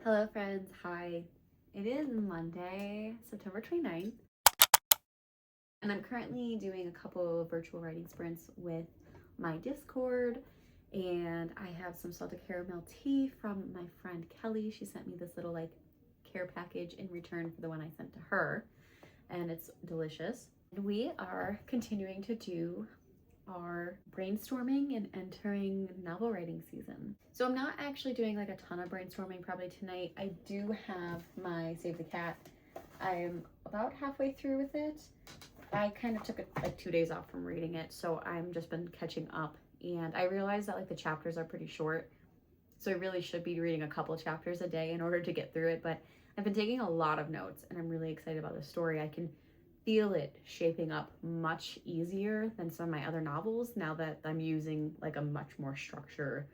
Hello friends, hi. It is Monday, September 29th, and I'm currently doing a couple of virtual writing sprints with my Discord, and I have some salted caramel tea from my friend Kelly. She sent me this little care package in return for the one I sent to her, and it's delicious. And we are continuing to do are brainstorming and entering novel writing season. So I'm not actually doing like a ton of brainstorming probably tonight. I do have my Save the Cat. I'm about halfway through with it. I kind of took like 2 days off from reading it, so I'm just been catching up, and I realized that like the chapters are pretty short, so I really should be reading a couple chapters a day in order to get through it. But I've been taking a lot of notes, and I'm really excited about the story. I can feel it shaping up much easier than some of my other novels now that I'm using like a much more structured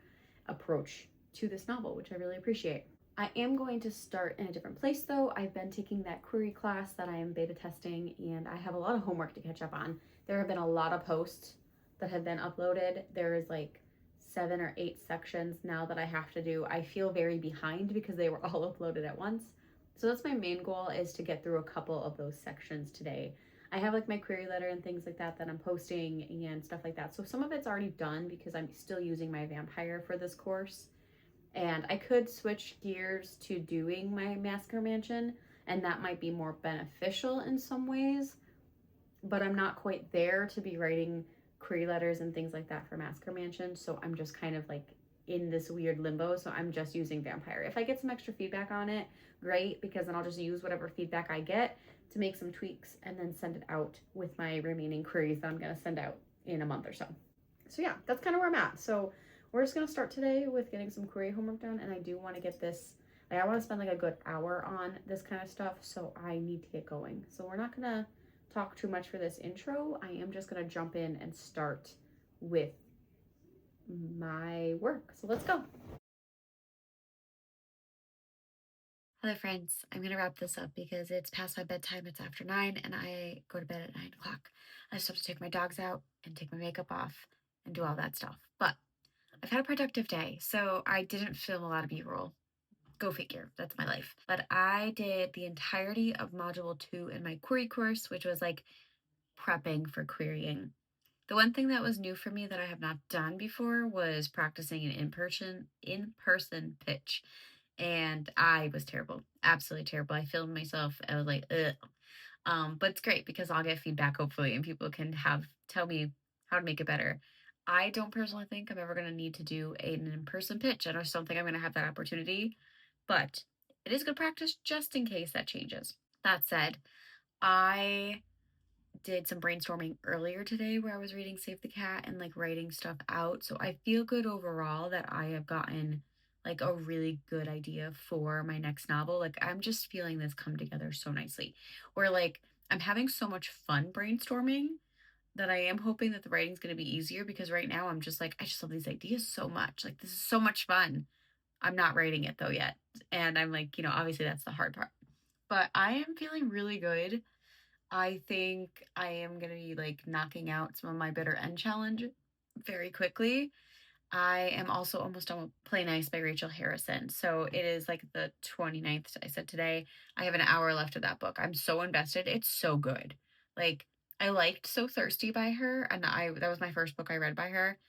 approach to this novel, which I really appreciate. I am going to start in a different place though. I've been taking that query class that I am beta testing, and I have a lot of homework to catch up on. There have been a lot of posts that have been uploaded. There is like 7 or 8 sections now that I have to do. I feel very behind because they were all uploaded at once. So that's my main goal, is to get through a couple of those sections today. I have like my query letter and things like that I'm posting and stuff like that. So some of it's already done because I'm still using my vampire for this course. And I could switch gears to doing my Massacre Mansion, and that might be more beneficial in some ways, but I'm not quite there to be writing query letters and things like that for Massacre Mansion. So I'm just kind of like in this weird limbo. So I'm just using Vampire. If I get some extra feedback on it, great, because then I'll just use whatever feedback I get to make some tweaks and then send it out with my remaining queries that I'm going to send out in a month or so. So yeah, that's kind of where I'm at. So we're just going to start today with getting some query homework done. And I do want to get this, like I want to spend like a good hour on this kind of stuff. So I need to get going. So we're not going to talk too much for this intro. I am just going to jump in and start with my work. So let's go. Hello friends, I'm gonna wrap this up because it's past my bedtime. It's after 9 and I go to bed at 9 o'clock. I just have to take my dogs out and take my makeup off and do all that stuff. But I've had a productive day, so I didn't film a lot of B-roll. Go figure, that's my life. But I did the entirety of module 2 in my query course, which was like prepping for querying. The one thing that was new for me that I have not done before was practicing an in-person pitch. And I was terrible, absolutely terrible. I filmed myself. I was like, ugh. But it's great because I'll get feedback hopefully, and people can tell me how to make it better. I don't personally think I'm ever going to need to do an in-person pitch. I just don't think I'm going to have that opportunity, but it is good practice just in case that changes. That said, I did some brainstorming earlier today where I was reading Save the Cat and like writing stuff out. So I feel good overall that I have gotten like a really good idea for my next novel. Like I'm just feeling this come together so nicely. Where like I'm having so much fun brainstorming that I am hoping that the writing's going to be easier, because right now I'm just like, I just love these ideas so much. Like this is so much fun. I'm not writing it though yet. And I'm like, obviously that's the hard part. But I am feeling really good. I think I am going to be like knocking out some of my bitter end challenge very quickly. I am also almost done with Play Nice by Rachel Harrison. So it is like the 29th, I said today. I have an hour left of that book. I'm so invested. It's so good. Like I liked So Thirsty by her, and that was my first book I read by her.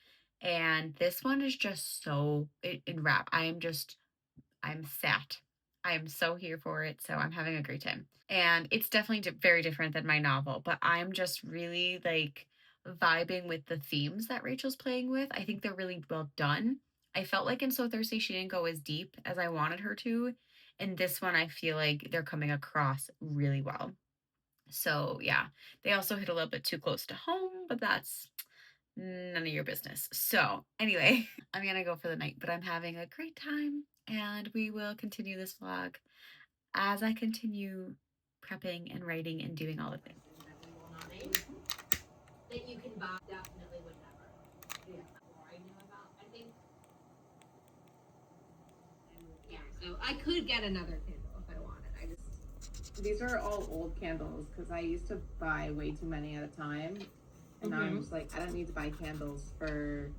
And this one is just so in wrap. I'm sat. I am so here for it. So I'm having a great time. And it's definitely very different than my novel, but I'm just really like vibing with the themes that Rachel's playing with. I think they're really well done. I felt like in So Thirsty, she didn't go as deep as I wanted her to. And this one, I feel like they're coming across really well. So yeah, they also hit a little bit too close to home, but that's none of your business. So anyway, I'm going to go for the night, but I'm having a great time, and we will continue this vlog as I continue prepping and writing and doing all the things. That you can buy definitely would never. Yeah. I knew about, I think. Yeah, so I could get another Kindle if I wanted. These are all old candles because I used to buy way too many at a time. And now I'm just like, I don't need to buy candles for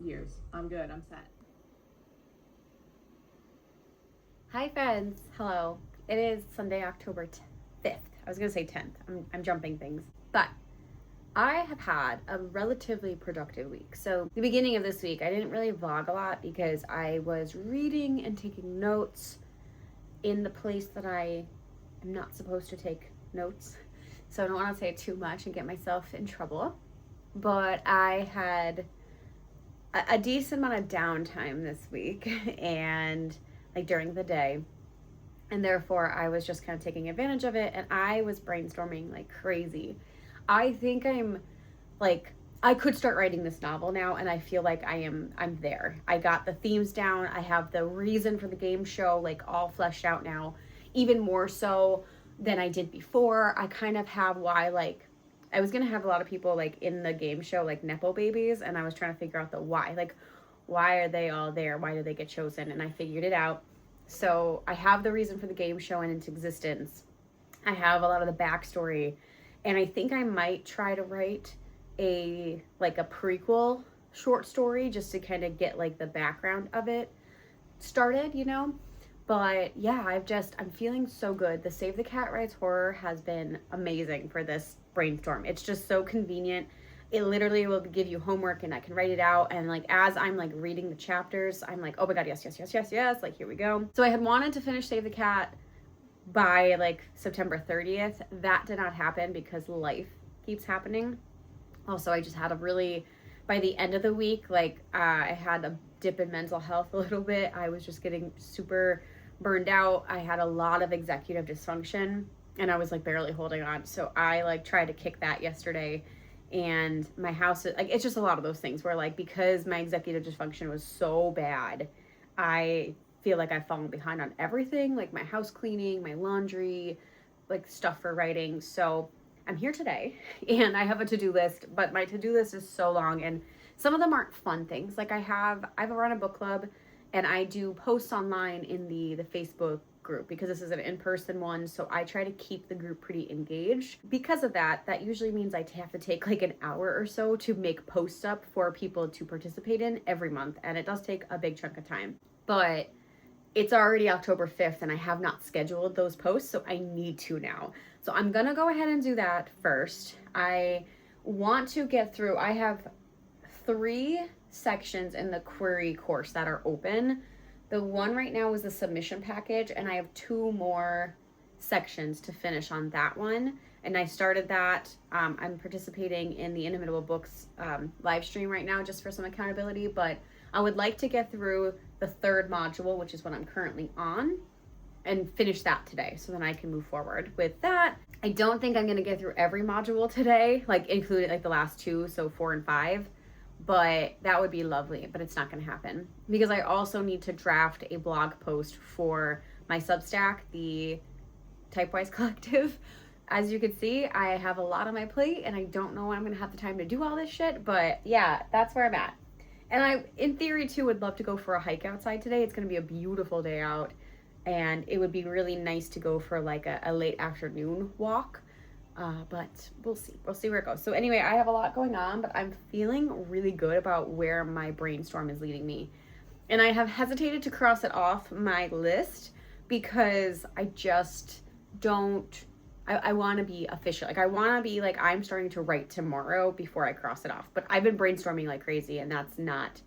years. I'm good. I'm set. Hi, friends. Hello. It is Sunday, October 5th. I was going to say 10th. I'm jumping things. But I have had a relatively productive week. So, the beginning of this week, I didn't really vlog a lot because I was reading and taking notes in the place that I am not supposed to take notes. So, I don't want to say too much and get myself in trouble. But I had a decent amount of downtime this week and like during the day, and therefore I was just kind of taking advantage of it, and I was brainstorming like crazy. I think I'm like, I could start writing this novel now, and I feel like I'm there. I got the themes down. I have the reason for the game show like all fleshed out now, even more so than I did before. I kind of have why, like, I was gonna have a lot of people like in the game show like nepo babies, and I was trying to figure out the why. Like, why are they all there? Why did they get chosen? And I figured it out. So I have the reason for the game show and its existence. I have a lot of the backstory, and I think I might try to write a prequel short story just to kind of get like the background of it started, you know? But yeah, I'm feeling so good. The Save the Cat Writes Horror has been amazing for this brainstorm. It's just so convenient. It literally will give you homework and I can write it out. And like as I'm like reading the chapters, I'm like, oh my God, yes, yes, yes, yes, yes. Like, here we go. So I had wanted to finish Save the Cat by like September 30th. That did not happen because life keeps happening. Also, I just had a really, by the end of the week, like I had a dip in mental health a little bit. I was just getting super burned out. I had a lot of executive dysfunction and I was like barely holding on. So I like tried to kick that yesterday, and my house, like, it's just a lot of those things where like, because my executive dysfunction was so bad, I feel like I've fallen behind on everything, like my house cleaning, my laundry, like stuff for writing. So I'm here today and I have a to-do list, but my to-do list is so long, and some of them aren't fun things. Like I've run a book club, and I do posts online in the Facebook group because this is an in-person one, so I try to keep the group pretty engaged. Because of that, that usually means I have to take like an hour or so to make posts up for people to participate in every month, and it does take a big chunk of time. But it's already October 5th and I have not scheduled those posts, so I need to now. So I'm going to go ahead and do that first. I want to get through, I have 3 sections in the query course that are open. The one right now is the submission package, and I have 2 more sections to finish on that one. And I started that. I'm participating in the Inimitable Books live stream right now just for some accountability, but I would like to get through the 3rd module, which is what I'm currently on, and finish that today so then I can move forward with that. I don't think I'm going to get through every module today, like including like the last 2, so 4 and 5, but that would be lovely, but it's not going to happen because I also need to draft a blog post for my Substack, the Typewise Collective. As you can see, I have a lot on my plate and I don't know when I'm going to have the time to do all this shit, but yeah, that's where I'm at. And I, in theory, too, would love to go for a hike outside today. It's going to be a beautiful day out, and it would be really nice to go for like a late afternoon walk. But we'll see. We'll see where it goes. So anyway, I have a lot going on, but I'm feeling really good about where my brainstorm is leading me. And I have hesitated to cross it off my list because I just don't, I want to be official. Like I want to be like, I'm starting to write tomorrow before I cross it off. But I've been brainstorming like crazy, and that's not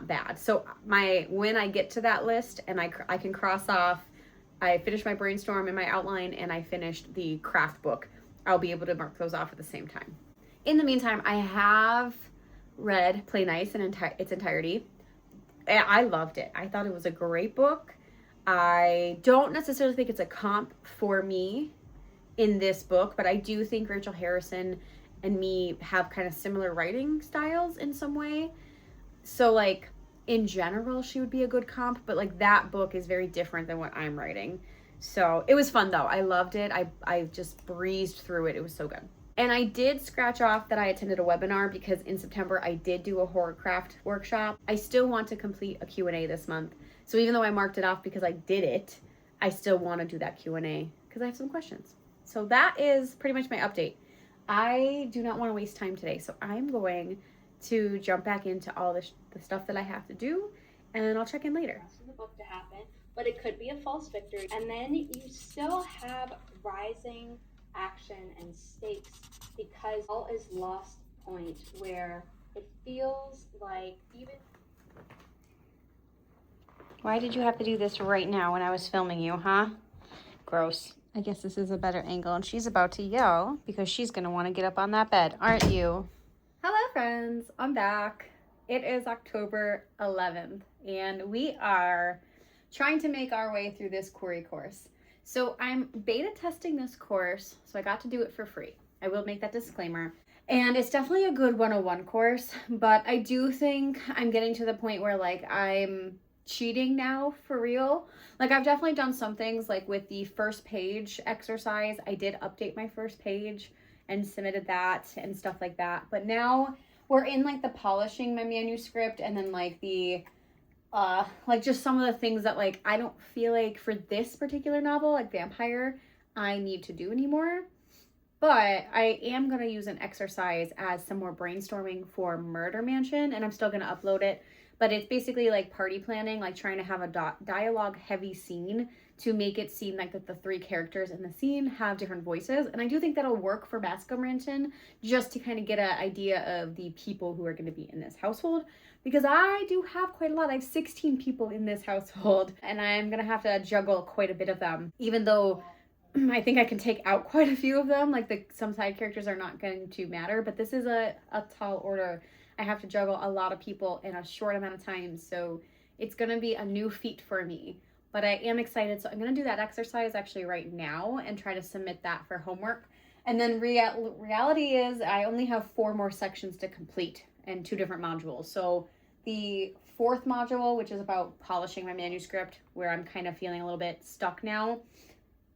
bad. So when I get to that list and I can cross off, I finished my brainstorm and my outline, and I finished the craft book, I'll be able to mark those off at the same time. In the meantime, I have read Play Nice in its entirety. I loved it. I thought it was a great book. I don't necessarily think it's a comp for me in this book, but I do think Rachel Harrison and me have kind of similar writing styles in some way. So like in general, she would be a good comp, but like that book is very different than what I'm writing. So it was fun though. I loved it. I just breezed through it. It was so good. And I did scratch off that I attended a webinar because in September I did do a horror craft workshop. I still want to complete a Q&A this month. So even though I marked it off because I did it, I still want to do that Q&A because I have some questions. So that is pretty much my update. I do not want to waste time today, so I'm going to jump back into all the stuff that I have to do, and I'll check in later. For the book to happen. but it could be a false victory. And then you still have rising action and stakes because all is lost point where it feels like even. Why did you have to do this right now when I was filming you, huh? Gross. I guess this is a better angle, and she's about to yell because she's gonna want to get up on that bed, aren't you? Hello friends, I'm back. It is October 11th, and we are trying to make our way through this query course. So I'm beta testing this course, so I got to do it for free. I will make that disclaimer. And it's definitely a good 101 course, but I do think I'm getting to the point where like I'm cheating now for real. Like I've definitely done some things like with the first page exercise. I did update my first page and submitted that and stuff like that. But now we're in like the polishing my manuscript and then like the like just some of the things that like I don't feel like for this particular novel, like Vampire, I need to do anymore. But I am going to use an exercise as some more brainstorming for Murder Mansion, and I'm still going to upload it. But it's basically like party planning, like trying to have a dialogue heavy scene to make it seem like that the three characters in the scene have different voices. And I do think that'll work for Bascom Mansion just to kind of get an idea of the people who are going to be in this household. Because I do have quite a lot. I have 16 people in this household, and I'm going to have to juggle quite a bit of them, even though I think I can take out quite a few of them. Like some side characters are not going to matter, but this is a tall order. I have to juggle a lot of people in a short amount of time, so it's going to be a new feat for me. But I am excited, so I'm going to do that exercise actually right now and try to submit that for homework. And then reality is I only have 4 more sections to complete and 2 different modules. So the 4th module, which is about polishing my manuscript, where I'm kind of feeling a little bit stuck now,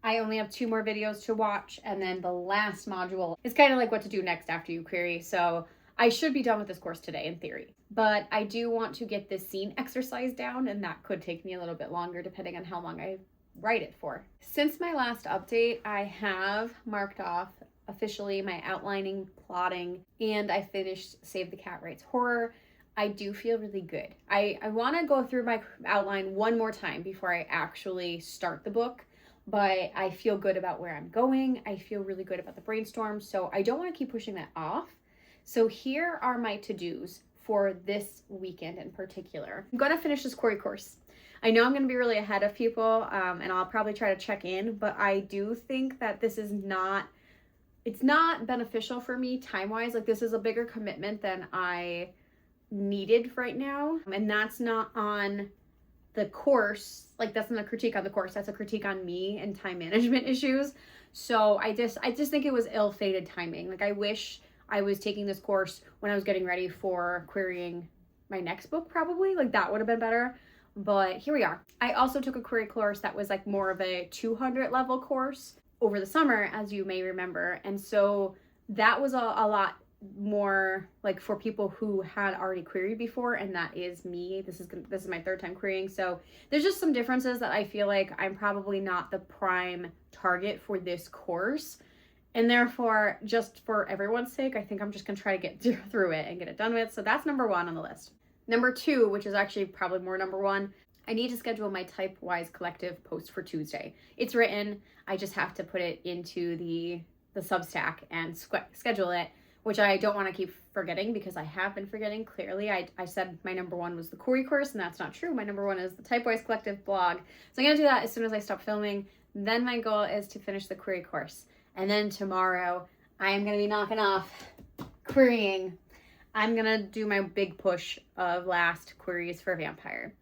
I only have 2 more videos to watch. And then the last module is kind of like what to do next after you query. So I should be done with this course today in theory, but I do want to get this scene exercise down, and that could take me a little bit longer depending on how long I write it for. Since my last update, I have marked off officially my outlining, plotting, and I finished Save the Cat Writes Horror. I do feel really good. I want to go through my outline one more time before I actually start the book, but I feel good about where I'm going. I feel really good about the brainstorm, so I don't want to keep pushing that off. So here are my to-dos for this weekend in particular. I'm going to finish this query course. I know I'm going to be really ahead of people, and I'll probably try to check in, but I do think that this is it's not beneficial for me time-wise. Like this is a bigger commitment than I needed right now. And that's not on the course. Like that's not a critique on the course. That's a critique on me and time management issues. So I just think it was ill-fated timing. Like I wish I was taking this course when I was getting ready for querying my next book, probably. Like that would have been better. But here we are. I also took a query course that was like more of a 200 level course over the summer, as you may remember. And so that was a lot more like for people who had already queried before, and that is me. This is my 3rd time querying. So there's just some differences that I feel like I'm probably not the prime target for this course. And therefore, just for everyone's sake, I think I'm just going to try to get through it and get it done with. So that's number 1 on the list. Number 2, which is actually probably more number 1, I need to schedule my Typewise Collective post for Tuesday. It's written. I just have to put it into the Substack and schedule it, which I don't want to keep forgetting because I have been forgetting. Clearly, I said my number 1 was the query course, and that's not true. My number 1 is the Typewise Collective blog. So I'm going to do that as soon as I stop filming. Then my goal is to finish the query course. And then tomorrow, I am going to be knocking off querying. I'm going to do my big push of last queries for Vampire.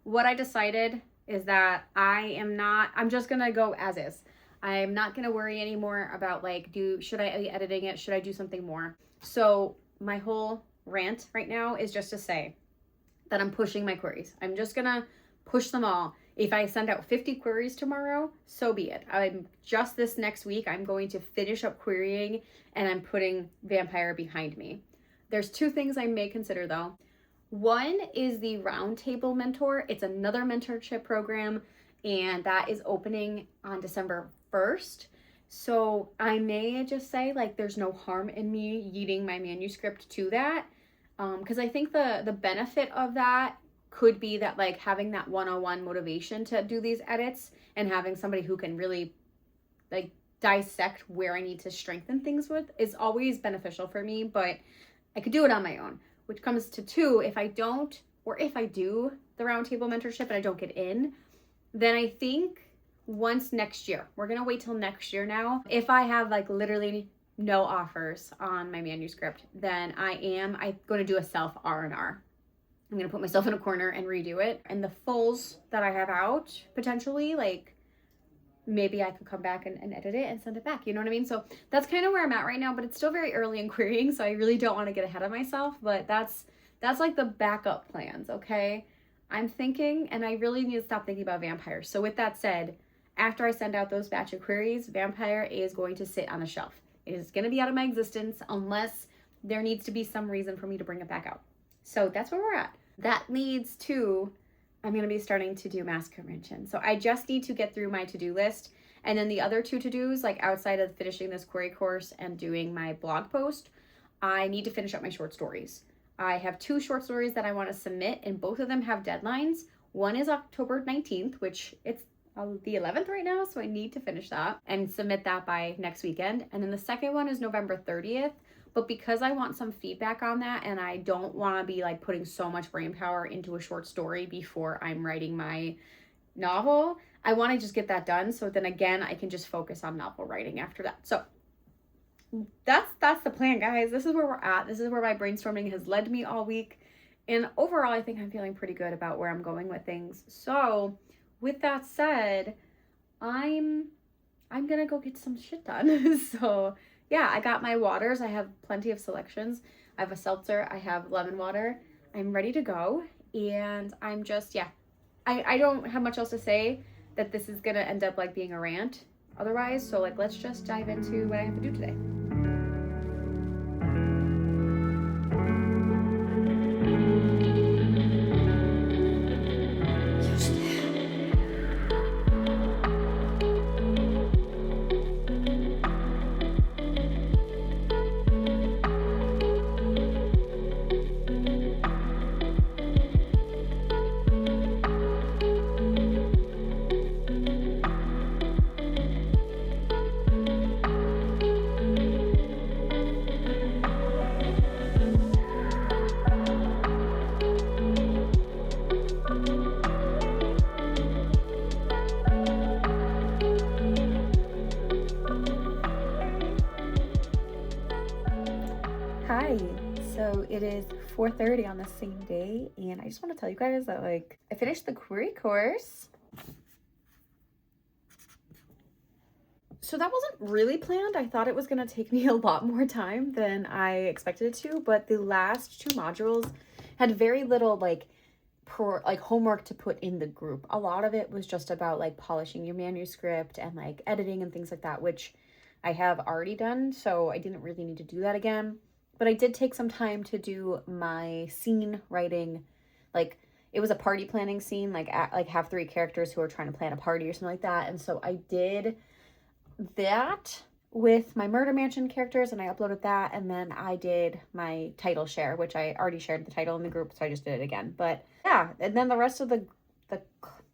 What I decided is that I'm just going to go as is. I'm not going to worry anymore about like, should I be editing it? Should I do something more? So my whole rant right now is just to say that I'm pushing my queries. I'm just going to push them all. If I send out 50 queries tomorrow, so be it. This next week, I'm going to finish up querying, and I'm putting Vampire behind me. There's 2 things I may consider though. One is the Roundtable Mentor. It's another mentorship program, and that is opening on December 1st. So I may just say like there's no harm in me yeeting my manuscript to that, because I think the benefit of that could be that like having that one-on-one motivation to do these edits and having somebody who can really like dissect where I need to strengthen things with is always beneficial for me, but I could do it on my own, which comes to two, if I don't, or if I do the roundtable mentorship and I don't get in, then I think once next year, we're going to wait till next year now. If I have like literally no offers on my manuscript, then I'm going to do a self R&R. I'm going to put myself in a corner and redo it. And the fulls that I have out, potentially, like, maybe I could come back and edit it and send it back. You know what I mean? So that's kind of where I'm at right now, but it's still very early in querying, so I really don't want to get ahead of myself. But that's like the backup plans, okay? I'm thinking, and I really need to stop thinking about vampires. So with that said, after I send out those batch of queries, vampire is going to sit on a shelf. It is going to be out of my existence unless there needs to be some reason for me to bring it back out. So that's where we're at. That leads to, I'm going to be starting to do mass convention. So I just need to get through my to-do list. And then the other two to-dos, like outside of finishing this query course and doing my blog post, I need to finish up my short stories. I have 2 short stories that I want to submit, and both of them have deadlines. One is October 19th, which it's the 11th right now, so I need to finish that and submit that by next weekend. And then the second one is November 30th. But because I want some feedback on that and I don't want to be like putting so much brain power into a short story before I'm writing my novel, I want to just get that done. So then again, I can just focus on novel writing after that. So that's the plan, guys. This is where we're at. This is where my brainstorming has led me all week. And overall, I think I'm feeling pretty good about where I'm going with things. So with that said, I'm going to go get some shit done. So yeah, I got my waters. I have plenty of selections. I have a seltzer. I have lemon water. I'm ready to go. And I'm just, yeah, I don't have much else to say that this is going to end up like being a rant otherwise. So like, let's just dive into what I have to do today. Hi, so it is 4:30 on the same day, and I just want to tell you guys that like I finished the query course. So that wasn't really planned. I thought it was going to take me a lot more time than I expected it to, but the last 2 modules had very little like homework to put in the group. A lot of it was just about like polishing your manuscript and like editing and things like that, which I have already done, so I didn't really need to do that again. But I did take some time to do my scene writing. Like it was a party planning scene, like have 3 characters who are trying to plan a party or something like that. And so I did that with my Murder Mansion characters, and I uploaded that. And then I did my title share, which I already shared the title in the group, so I just did it again. But yeah, and then the rest of the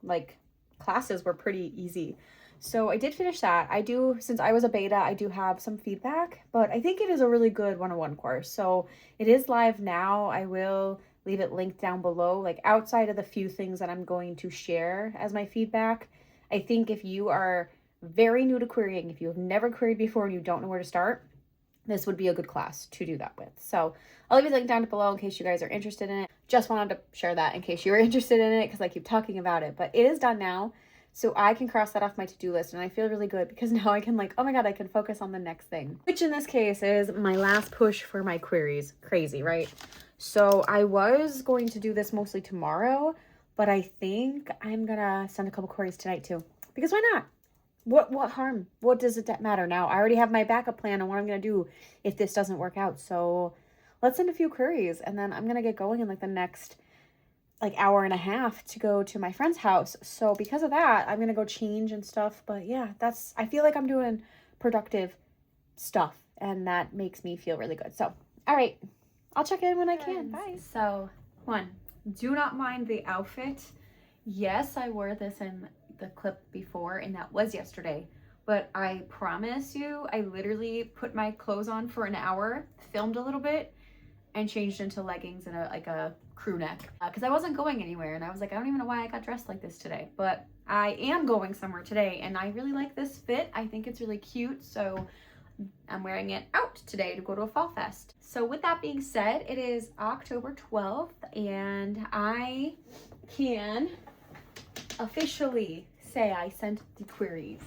like classes were pretty easy. So I did finish that. I do, since I was a beta, I do have some feedback, but I think it is a really good 101 course. So it is live now. I will leave it linked down below, like outside of the few things that I'm going to share as my feedback. I think if you are very new to querying, if you have never queried before and you don't know where to start, this would be a good class to do that with. So I'll leave it linked down below in case you guys are interested in it. Just wanted to share that in case you were interested in it because I keep talking about it, but it is done now. So I can cross that off my to-do list, and I feel really good because now I can like, oh my God, I can focus on the next thing, which in this case is my last push for my queries. Crazy, right? So I was going to do this mostly tomorrow, but I think I'm gonna send a couple queries tonight too, because why not? What harm? What does it matter now? I already have my backup plan on what I'm gonna do if this doesn't work out. So let's send a few queries, and then I'm gonna get going in like the next like hour and a half to go to my friend's house. So because of that, I'm gonna go change and stuff. But yeah, I feel like I'm doing productive stuff, and that makes me feel really good. So all right, I'll check in when I can. Bye. So 1, do not mind the outfit. Yes, I wore this in the clip before, and that was yesterday. But I promise you, I literally put my clothes on for an hour, filmed a little bit, and changed into leggings and a crew neck. Because I wasn't going anywhere, and I was like, I don't even know why I got dressed like this today. But I am going somewhere today, and I really like this fit. I think it's really cute, so I'm wearing it out today to go to a fall fest. So with that being said, it is October 12th, and I can officially say I sent the queries.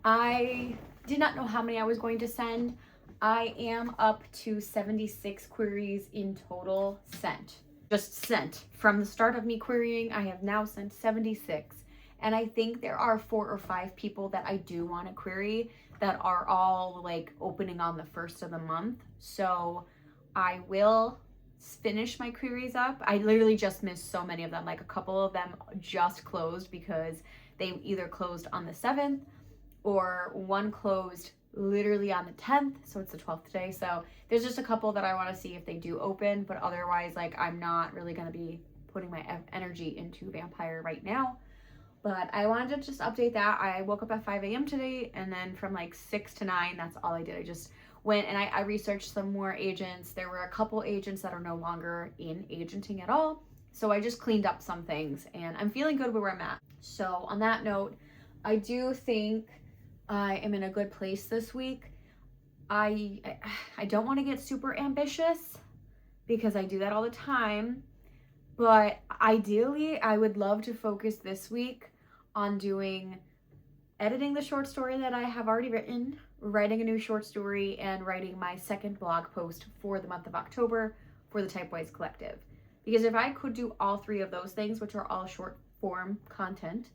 I did not know how many I was going to send. I am up to 76 queries in total sent. Just sent. From the start of me querying, I have now sent 76. And I think there are 4 or 5 people that I do want to query that are all like opening on the 1st of the month. So I will finish my queries up. I literally just missed so many of them. Like a couple of them just closed because they either closed on the 7th or one closed literally on the 10th, so it's the 12th today. So there's just a couple that I want to see if they do open, but otherwise, like, I'm not really going to be putting my energy into vampire right now. But I wanted to just update that. I woke up at 5 a.m. today, and then from like 6 to 9, that's all I did. I just went and I researched some more agents. There were a couple agents that are no longer in agenting at all, so I just cleaned up some things, and I'm feeling good with where I'm at. So on that note, I do think I am in a good place this week. I don't want to get super ambitious because I do that all the time, but ideally I would love to focus this week on editing the short story that I have already written, writing a new short story, and writing my second blog post for the month of October for the Typewise Collective. Because if I could do all 3 of those things, which are all short form content,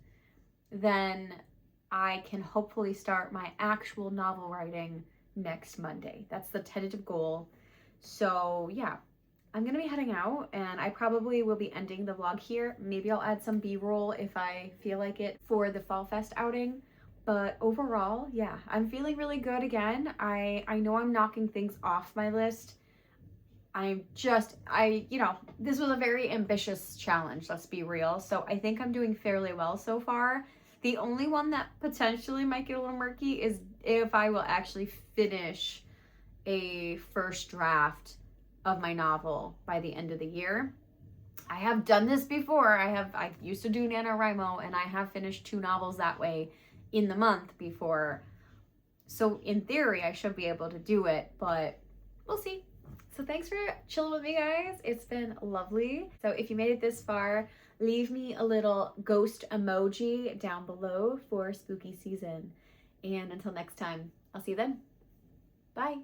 then I can hopefully start my actual novel writing next Monday. That's the tentative goal. So yeah, I'm gonna be heading out, and I probably will be ending the vlog here. Maybe I'll add some B-roll if I feel like it for the Fall Fest outing. But overall, yeah, I'm feeling really good again. I know I'm knocking things off my list. This was a very ambitious challenge, let's be real. So I think I'm doing fairly well so far. The only one that potentially might get a little murky is if I will actually finish a first draft of my novel by the end of the year. I have done this before. I used to do NaNoWriMo, and I have finished 2 novels that way in the month before. So in theory, I should be able to do it, but we'll see. So thanks for chilling with me, guys. It's been lovely. So if you made it this far, leave me a little ghost emoji down below for spooky season. And until next time, I'll see you then. Bye.